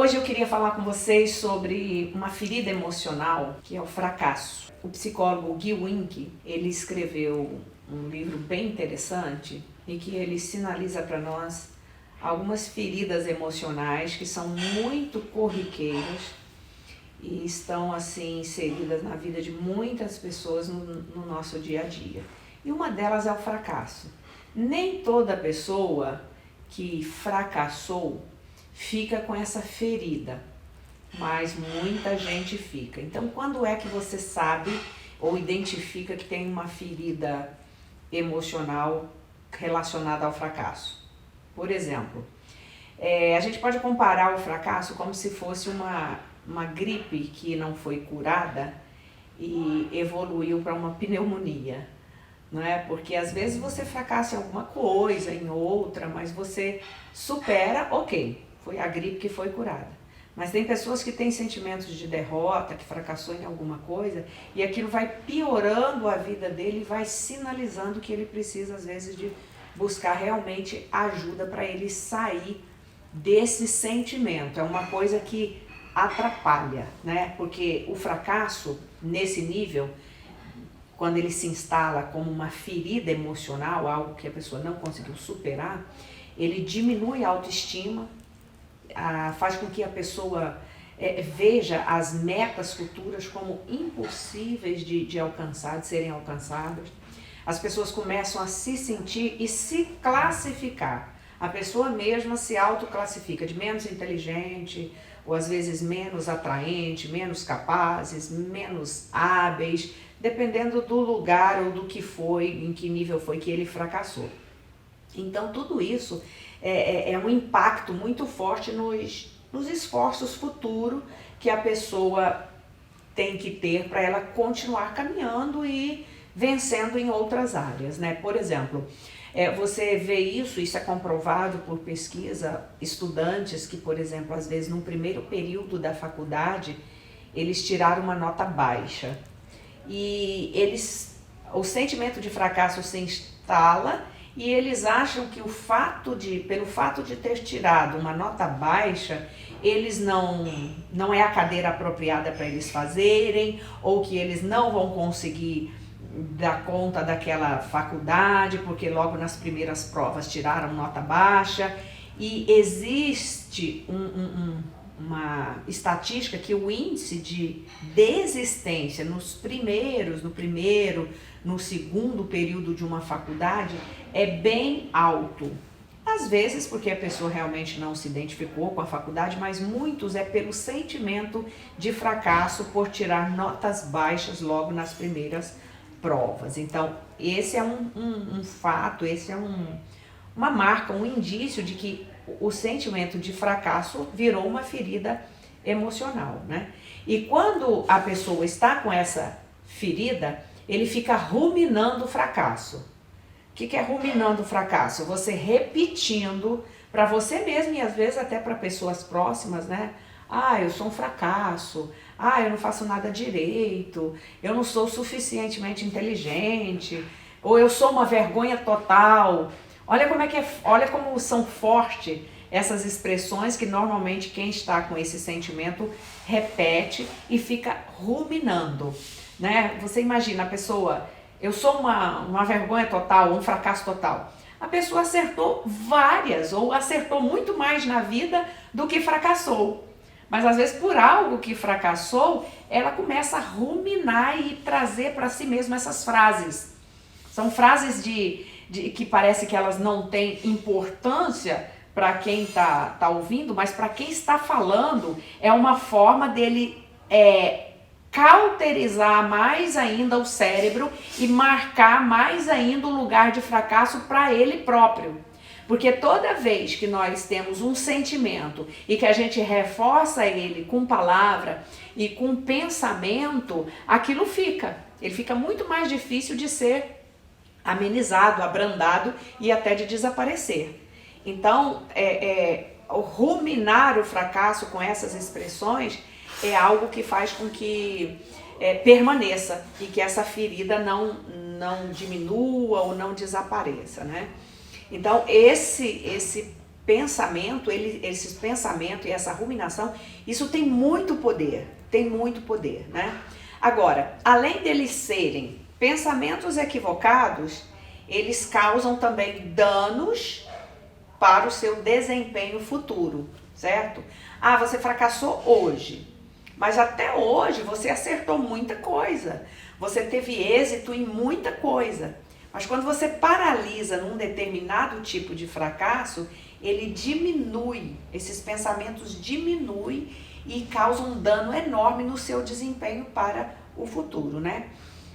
Hoje eu queria falar com vocês sobre uma ferida emocional, que é o fracasso. O psicólogo Guy Wink, ele escreveu um livro bem interessante em que ele sinaliza para nós algumas feridas emocionais que são muito corriqueiras e estão assim inseridas na vida de muitas pessoas no nosso dia a dia. E uma delas é o fracasso. Nem toda pessoa que fracassou fica com essa ferida, mas muita gente fica. Então, quando é que você sabe ou identifica que tem uma ferida emocional relacionada ao fracasso? Por exemplo, a gente pode comparar o fracasso como se fosse uma gripe que não foi curada e evoluiu para uma pneumonia. Não é? Porque às vezes você fracassa em alguma coisa, em outra, mas você supera, ok, foi a gripe que foi curada. Mas tem pessoas que têm sentimentos de derrota, que fracassou em alguma coisa, e aquilo vai piorando a vida dele e vai sinalizando que ele precisa, às vezes, de buscar realmente ajuda para ele sair desse sentimento. É uma coisa que atrapalha, né? Porque o fracasso, nesse nível, quando ele se instala como uma ferida emocional, algo que a pessoa não conseguiu superar, ele diminui a autoestima, faz com que a pessoa veja as metas futuras como impossíveis de alcançar, de serem alcançadas. As pessoas começam a se sentir e se classificar. A pessoa mesma se autoclassifica de menos inteligente, ou às vezes menos atraente, menos capazes, menos hábeis, dependendo do lugar ou do que foi, em que nível foi que ele fracassou. Então tudo isso é um impacto muito forte nos esforços futuros que a pessoa tem que ter para ela continuar caminhando e vencendo em outras áreas, né? Por exemplo, você vê isso é comprovado por pesquisa, estudantes que, por exemplo, às vezes no primeiro período da faculdade, eles tiraram uma nota baixa e o sentimento de fracasso se instala e eles acham que pelo fato de ter tirado uma nota baixa, eles não é a cadeira apropriada para eles fazerem, ou que eles não vão conseguir dar conta daquela faculdade, porque logo nas primeiras provas tiraram nota baixa. E existe uma estatística que o índice de desistência no primeiro, no segundo período de uma faculdade é bem alto. Às vezes porque a pessoa realmente não se identificou com a faculdade, mas muitos é pelo sentimento de fracasso por tirar notas baixas logo nas primeiras provas. Então, esse é um fato, esse é uma marca, um indício de que o sentimento de fracasso virou uma ferida emocional, né? E quando a pessoa está com essa ferida, ele fica ruminando o fracasso. O que é ruminando o fracasso? Você repetindo para você mesmo e às vezes até para pessoas próximas, né? Eu sou um fracasso, eu não faço nada direito, eu não sou suficientemente inteligente, ou eu sou uma vergonha total. Olha como são fortes essas expressões que normalmente quem está com esse sentimento repete e fica ruminando, né? Você imagina a pessoa, eu sou uma vergonha total, um fracasso total. A pessoa acertou várias ou acertou muito mais na vida do que fracassou. Mas às vezes por algo que fracassou, ela começa a ruminar e trazer para si mesma essas frases. São frases que parece que elas não têm importância para quem tá ouvindo, mas para quem está falando é uma forma dele cauterizar mais ainda o cérebro e marcar mais ainda o lugar de fracasso para ele próprio. Porque toda vez que nós temos um sentimento e que a gente reforça ele com palavra e com pensamento, aquilo ele fica muito mais difícil de ser amenizado, abrandado e até de desaparecer. Então, ruminar o fracasso com essas expressões é algo que faz com que permaneça e que essa ferida não diminua ou não desapareça, né? Então, esse pensamento, esses pensamentos e essa ruminação, isso tem muito poder, né? Agora, além deles serem pensamentos equivocados, eles causam também danos para o seu desempenho futuro, certo? Ah, você fracassou hoje, mas até hoje você acertou muita coisa, você teve êxito em muita coisa. Mas quando você paralisa num determinado tipo de fracasso, ele diminui, esses pensamentos diminuem e causam um dano enorme no seu desempenho para o futuro, né?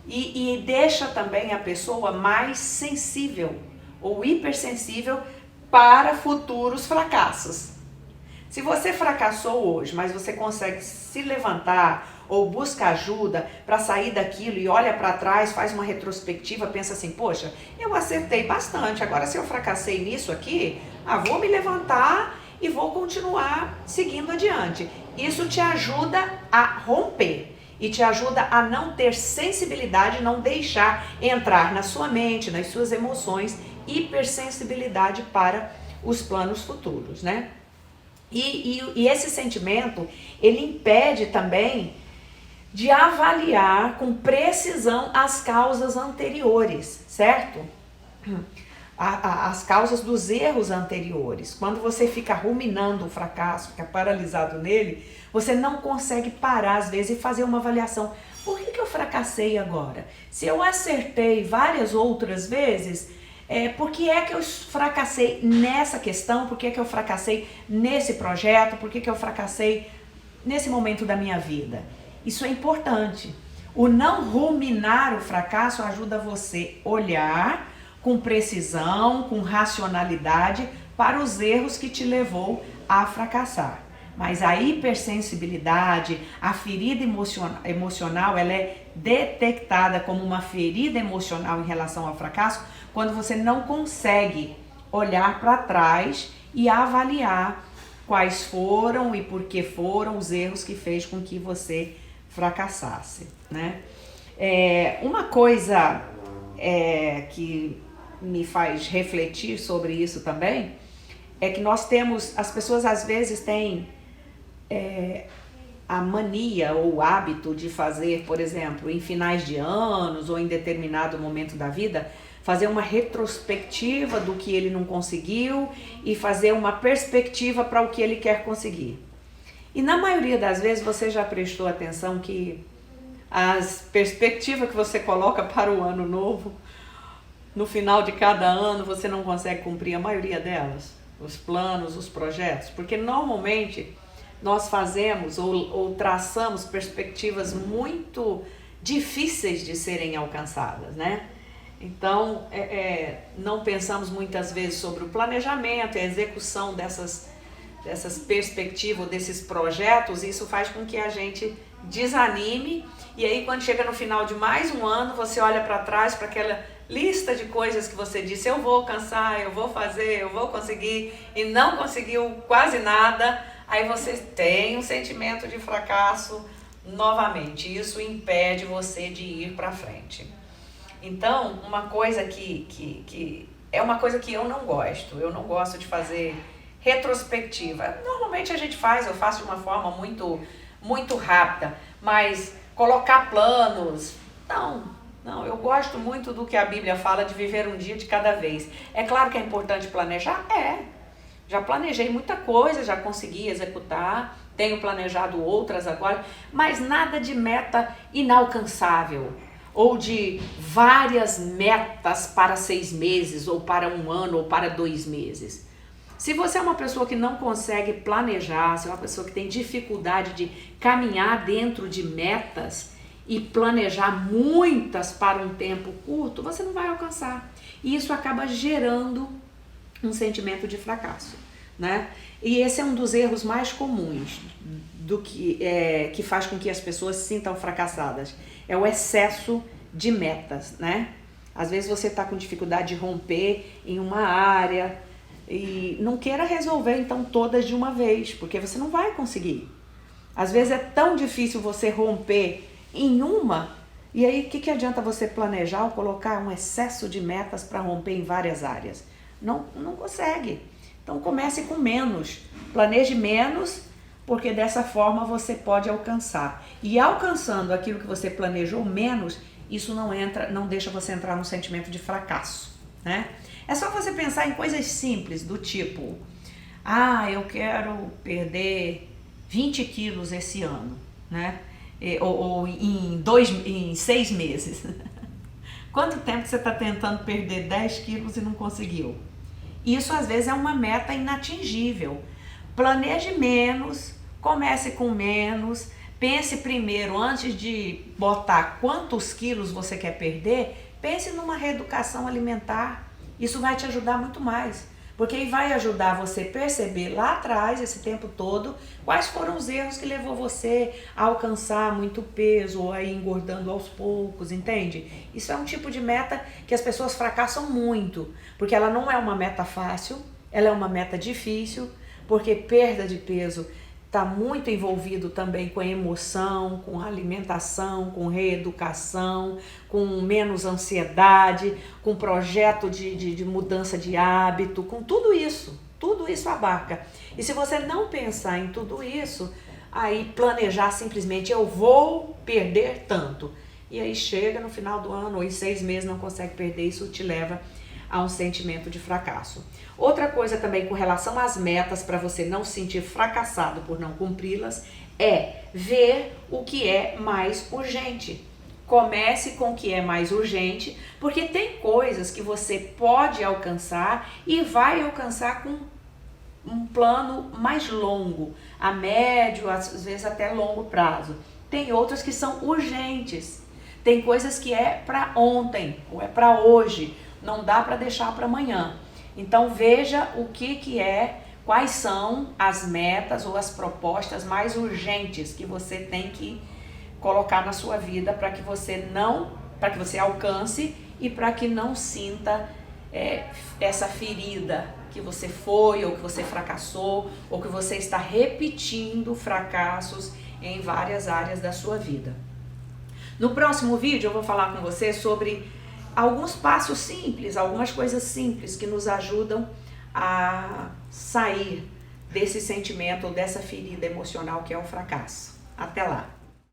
E deixa também a pessoa mais sensível ou hipersensível para futuros fracassos. Se você fracassou hoje, mas você consegue se levantar ou busca ajuda para sair daquilo e olha para trás, faz uma retrospectiva, pensa assim, poxa, eu acertei bastante, agora se eu fracassei nisso aqui, vou me levantar e vou continuar seguindo adiante. Isso te ajuda a romper e te ajuda a não ter sensibilidade, não deixar entrar na sua mente, nas suas emoções, hipersensibilidade para os planos futuros, né? E esse sentimento, ele impede também de avaliar com precisão as causas anteriores, certo? As causas dos erros anteriores. Quando você fica ruminando o fracasso, fica paralisado nele, você não consegue parar às vezes e fazer uma avaliação. Por que eu fracassei agora? Se eu acertei várias outras vezes, por que é que eu fracassei nessa questão? Por que é que eu fracassei nesse projeto? Por que é que eu fracassei nesse momento da minha vida? Isso é importante. O não ruminar o fracasso ajuda você a olhar com precisão, com racionalidade para os erros que te levou a fracassar. Mas a hipersensibilidade, a ferida emocional, ela é detectada como uma ferida emocional em relação ao fracasso quando você não consegue olhar para trás e avaliar quais foram e por que foram os erros que fez com que você fracassasse, né? Uma coisa que me faz refletir sobre isso também é que as pessoas às vezes têm a mania ou o hábito de fazer, por exemplo, em finais de anos ou em determinado momento da vida, fazer uma retrospectiva do que ele não conseguiu e fazer uma perspectiva para o que ele quer conseguir. E na maioria das vezes você já prestou atenção que as perspectivas que você coloca para o ano novo, no final de cada ano você não consegue cumprir a maioria delas, os planos, os projetos, porque normalmente nós fazemos ou traçamos perspectivas muito difíceis de serem alcançadas, né? Então, não pensamos muitas vezes sobre o planejamento e a execução dessas perspectivas, desses projetos. Isso faz com que a gente desanime e aí quando chega no final de mais um ano, você olha para trás para aquela lista de coisas que você disse, eu vou alcançar, eu vou fazer, eu vou conseguir e não conseguiu quase nada, aí você tem um sentimento de fracasso novamente. Isso impede você de ir para frente. Então, uma coisa que é uma coisa que eu não gosto de fazer retrospectiva. Normalmente a gente eu faço de uma forma muito, muito rápida, mas colocar planos, não, eu gosto muito do que a Bíblia fala de viver um dia de cada vez. É claro que é importante planejar? Já planejei muita coisa, já consegui executar, tenho planejado outras agora, mas nada de meta inalcançável ou de várias metas para 6 meses, ou para 1 ano, ou para 2 meses. Se você é uma pessoa que não consegue planejar, se é uma pessoa que tem dificuldade de caminhar dentro de metas e planejar muitas para um tempo curto, você não vai alcançar. E isso acaba gerando um sentimento de fracasso, né? E esse é um dos erros mais comuns que faz com que as pessoas se sintam fracassadas. É o excesso de metas, né? Às vezes você está com dificuldade de romper em uma área e não queira resolver então todas de uma vez, porque você não vai conseguir. Às vezes é tão difícil você romper em uma, e aí o que adianta você planejar ou colocar um excesso de metas para romper em várias áreas? Não consegue. Então comece com menos, planeje menos, porque dessa forma você pode alcançar. E alcançando aquilo que você planejou menos, isso não deixa você entrar no sentimento de fracasso, né? É só você pensar em coisas simples, do tipo, eu quero perder 20 quilos esse ano, né? Ou em 6 meses. Quanto tempo você está tentando perder 10 quilos e não conseguiu? Isso às vezes é uma meta inatingível. Planeje menos, comece com menos, pense primeiro, antes de botar quantos quilos você quer perder, pense numa reeducação alimentar. Isso vai te ajudar muito mais, porque aí vai ajudar você a perceber lá atrás, esse tempo todo, quais foram os erros que levou você a alcançar muito peso ou a ir engordando aos poucos, entende? Isso é um tipo de meta que as pessoas fracassam muito, porque ela não é uma meta fácil, ela é uma meta difícil, porque perda de peso está muito envolvido também com emoção, com alimentação, com reeducação, com menos ansiedade, com projeto de mudança de hábito, com tudo isso abarca. E se você não pensar em tudo isso, aí planejar simplesmente eu vou perder tanto, e aí chega no final do ano ou em 6 meses não consegue perder, isso te leva a um sentimento de fracasso. Outra coisa também com relação às metas, para você não se sentir fracassado por não cumpri-las, é ver o que é mais urgente. Comece com o que é mais urgente, porque tem coisas que você pode alcançar e vai alcançar com um plano mais longo, a médio, às vezes até longo prazo. Tem outras que são urgentes. Tem coisas que é para ontem ou é para hoje. Não dá para deixar para amanhã. Então veja o que é, quais são as metas ou as propostas mais urgentes que você tem que colocar na sua vida para que você alcance e para que não sinta essa ferida que você foi ou que você fracassou ou que você está repetindo fracassos em várias áreas da sua vida. No próximo vídeo eu vou falar com você sobre alguns passos simples, algumas coisas simples que nos ajudam a sair desse sentimento ou dessa ferida emocional que é o fracasso. Até lá!